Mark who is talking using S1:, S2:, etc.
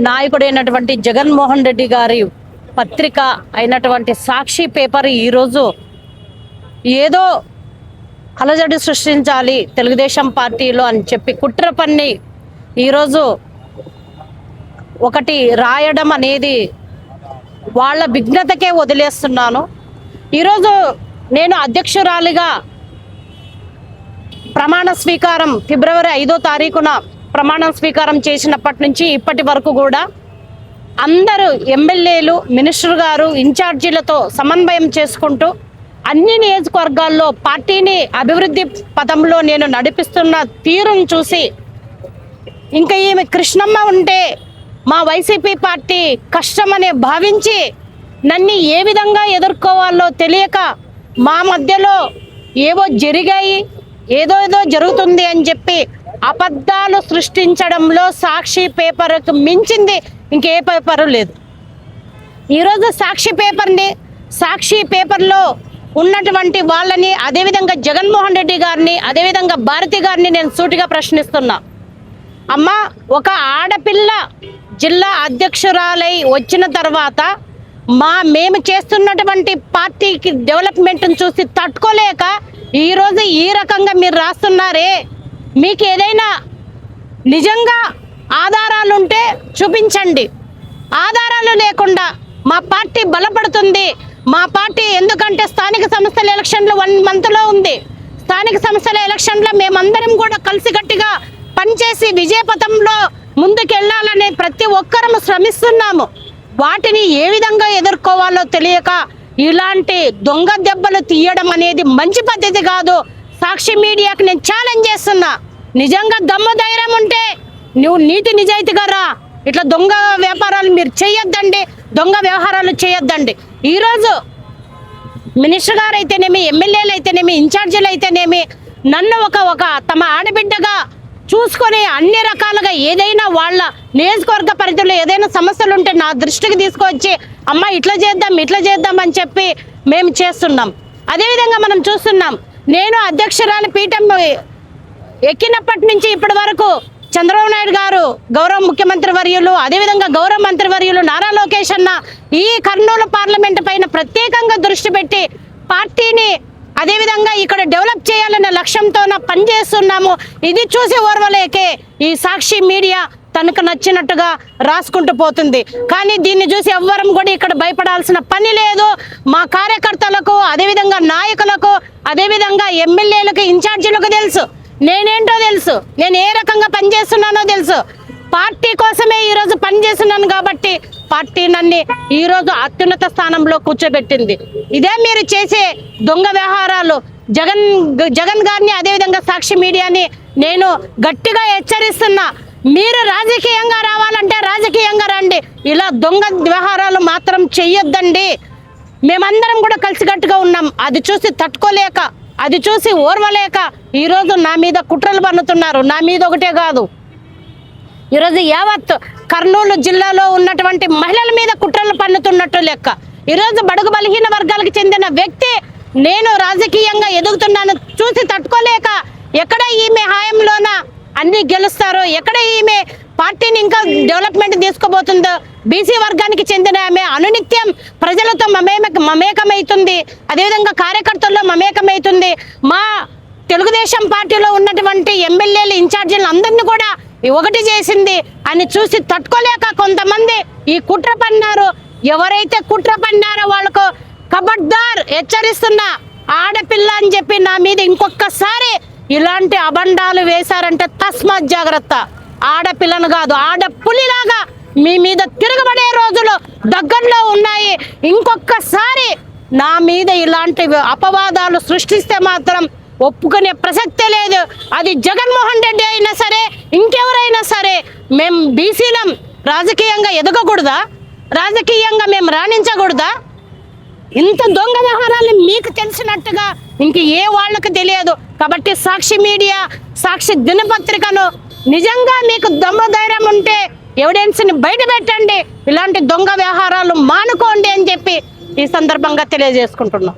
S1: నాయకుడైనటువంటి జగన్మోహన్ రెడ్డి గారి పత్రిక అయినటువంటి సాక్షి పేపర్ ఈరోజు ఏదో అలజడి సృష్టించాలి తెలుగుదేశం పార్టీలో అని చెప్పి కుట్ర పన్ని ఈరోజు ఒకటి రాయడం అనేది వాళ్ళ విఘ్నతకే వదిలేస్తున్నాను. ఈరోజు నేను అధ్యక్షురాలిగా ప్రమాణ స్వీకారం ఫిబ్రవరి 5వ తారీఖున ప్రమాణ స్వీకారం చేసినప్పటి నుంచి ఇప్పటి వరకు కూడా అందరూ ఎమ్మెల్యేలు, మినిస్టర్ గారు, ఇన్ఛార్జీలతో సమన్వయం చేసుకుంటూ అన్ని నియోజకవర్గాల్లో పార్టీని అభివృద్ధి పథంలో నేను నడిపిస్తున్న తీరును చూసి ఇంకా ఈమె కృష్ణమ్మ ఉంటే మా వైసీపీ పార్టీ కష్టమని భావించి నన్ను ఏ విధంగా ఎదుర్కోవాలో తెలియక మా మధ్యలో ఏవో జరిగాయి, ఏదో జరుగుతుంది అని చెప్పి అబద్ధాలు సృష్టించడంలో సాక్షి పేపర్కు మించింది ఇంకే పేపరు లేదు. ఈరోజు సాక్షి పేపర్లో ఉన్నటువంటి వాళ్ళని, అదేవిధంగా జగన్మోహన్ రెడ్డి గారిని, అదేవిధంగా భారతి గారిని నేను సూటిగా ప్రశ్నిస్తున్నా. అమ్మ, ఒక ఆడపిల్ల జిల్లా అధ్యక్షురాలై వచ్చిన తర్వాత మేము చేస్తున్నటువంటి పార్టీకి డెవలప్మెంట్ని చూసి తట్టుకోలేక ఈరోజు ఈ రకంగా మీరు రాస్తున్నారే, మీకు ఏదైనా నిజంగా ఆధారాలుంటే చూపించండి. ఆధారాలు లేకుండా మా పార్టీ బలపడుతుంది, మా పార్టీ ఎందుకంటే స్థానిక సంస్థల ఎలక్షన్లు 1 మంత్లో ఉంది. స్థానిక సంస్థల ఎలక్షన్లో మేమందరం కూడా కలిసికట్టుగా పనిచేసి విజయపథంలో ముందుకెళ్లాలని ప్రతి ఒక్కరూ శ్రమిస్తున్నాము. వాటిని ఏ విధంగా ఎదుర్కోవాలో తెలియక ఇలాంటి దొంగ దెబ్బలు తీయడం అనేది మంచి పద్ధతి కాదు. సాక్షి మీడియాకి నేను ఛాలెంజ్ చేస్తున్నా, నిజంగా దమ్ము ధైర్యం ఉంటే నువ్వు నీతి నిజాయితీగా రా. ఇట్లా దొంగ వ్యాపారాలు మీరు చేయొద్దండి, దొంగ వ్యవహారాలు చేయొద్దండి. ఈరోజు మినిస్టర్ గారు అయితేనేమి, ఎమ్మెల్యేలు అయితేనేమి, ఇన్ఛార్జీలు అయితేనేమి నన్ను ఒక తమ ఆడబిడ్డగా చూసుకొని అన్ని రకాలుగా ఏదైనా వాళ్ళ నియోజకవర్గ పరిధిలో ఏదైనా సమస్యలు ఉంటే నా దృష్టికి తీసుకొచ్చి అమ్మ ఇట్లా చేద్దాం అని చెప్పి మేము చేస్తున్నాం. అదేవిధంగా మనం చూస్తున్నాం, నేను అధ్యక్షురాలి పీఠం ఎక్కినప్పటి నుంచి ఇప్పటి వరకు చంద్రబాబు నాయుడు గారు, గౌరవ ముఖ్యమంత్రి వర్యులు, అదేవిధంగా గౌరవ మంత్రివర్యులు నారా లోకేష్ అన్న ఈ కర్నూలు పార్లమెంటు పైన ప్రత్యేకంగా దృష్టి పెట్టి పార్టీని అదేవిధంగా ఇక్కడ డెవలప్ చేయాలనే లక్ష్యంతో పనిచేస్తున్నాము. ఇది చూసి ఓర్వలేకే ఈ సాక్షి మీడియా తనకు నచ్చినట్టుగా రాసుకుంటూ పోతుంది. కానీ దీన్ని చూసి ఎవ్వరం కూడా ఇక్కడ భయపడాల్సిన పని లేదు. మా కార్యకర్తలకు, అదేవిధంగా నాయకులకు, అదేవిధంగా ఎమ్మెల్యేలకు, ఇన్ఛార్జీలకు తెలుసు, నేనేంటో తెలుసు, నేను ఏ రకంగా పనిచేస్తున్నానో తెలుసు. పార్టీ కోసమే ఈరోజు పనిచేస్తున్నాను కాబట్టి పార్టీ నన్ను ఈరోజు అత్యున్నత స్థానంలో కూర్చోబెట్టింది. ఇదే మీరు చేసే దొంగ వ్యవహారాలు జగన్ గారిని, అదేవిధంగా సాక్షి మీడియాని నేను గట్టిగా హెచ్చరిస్తున్నా. మీరు రాజకీయంగా రావాలంటే రాజకీయంగా రండి, ఇలా దొంగ వ్యవహారాలు మాత్రం చెయ్యొద్దండి. మేమందరం కూడా కలిసికట్టుగా ఉన్నాం. అది చూసి తట్టుకోలేక, అది చూసి ఓర్వలేక ఈరోజు నా మీద కుట్రలు పన్నుతున్నారు. నా మీద ఒకటే కాదు, ఈరోజు యావత్ కర్నూలు జిల్లాలో ఉన్నటువంటి మహిళల మీద కుట్రలు పన్నుతున్నట్టు లెక్క. ఈరోజు బడుగు బలహీన వర్గాలకు చెందిన వ్యక్తి నేను రాజకీయంగా ఎదుగుతున్నాను చూసి తట్టుకోలేక ఎక్కడ ఈమె హాయంలోన అన్ని గెలుస్తారో, ఎక్కడ ఈమె పార్టీని ఇంకా డెవలప్మెంట్ తీసుకోబోతుందో, బీసీ వర్గానికి చెందిన ఆమె అనునిత్యం ప్రజలతో మమేకమవుతుంది, అదేవిధంగా కార్యకర్తల్లో మమేకమవుతుంది. మా తెలుగుదేశం పార్టీలో ఉన్నటువంటి ఎమ్మెల్యేలు, ఇన్ఛార్జీలు అందరినీ కూడా ఒకటి చేసింది అని చూసి తట్టుకోలేక కొంతమంది ఈ కుట్ర పన్నారు. ఎవరైతే కుట్ర పన్నారో వాళ్ళకు కబడ్దార్ హెచ్చరిస్తున్నా. ఆడపిల్ల అని చెప్పి నా మీద ఇంకొకసారి ఇలాంటి అబండాలు వేశారంటే తస్మాత్ జాగ్రత్త. ఆడపిల్లను కాదు, ఆడపులిలాగా మీ మీద తిరగబడే రోజులు దగ్గరలో ఉన్నాయి. ఇంకొకసారి నా మీద ఇలాంటి అపవాదాలు సృష్టిస్తే మాత్రం ఒప్పుకునే ప్రసక్తే లేదు. అది జగన్మోహన్ రెడ్డి అయినా సరే, ఇంకెవరైనా సరే. మేము బీసీలం రాజకీయంగా ఎదగకూడదా? రాజకీయంగా మేము రాణించకూడదా? ఇంత దొంగ వ్యవహారాలు మీకు తెలిసినట్టుగా ఇంక ఏ వాళ్ళకు తెలియదు. కాబట్టి సాక్షి మీడియా, సాక్షి దినపత్రికను నిజంగా మీకు దమ్ము ధైర్యం ఉంటే ఎవిడెన్స్ని బయట పెట్టండి, ఇలాంటి దొంగ వ్యవహారాలు మానుకోండి అని చెప్పి ఈ సందర్భంగా తెలియజేసుకుంటున్నాం.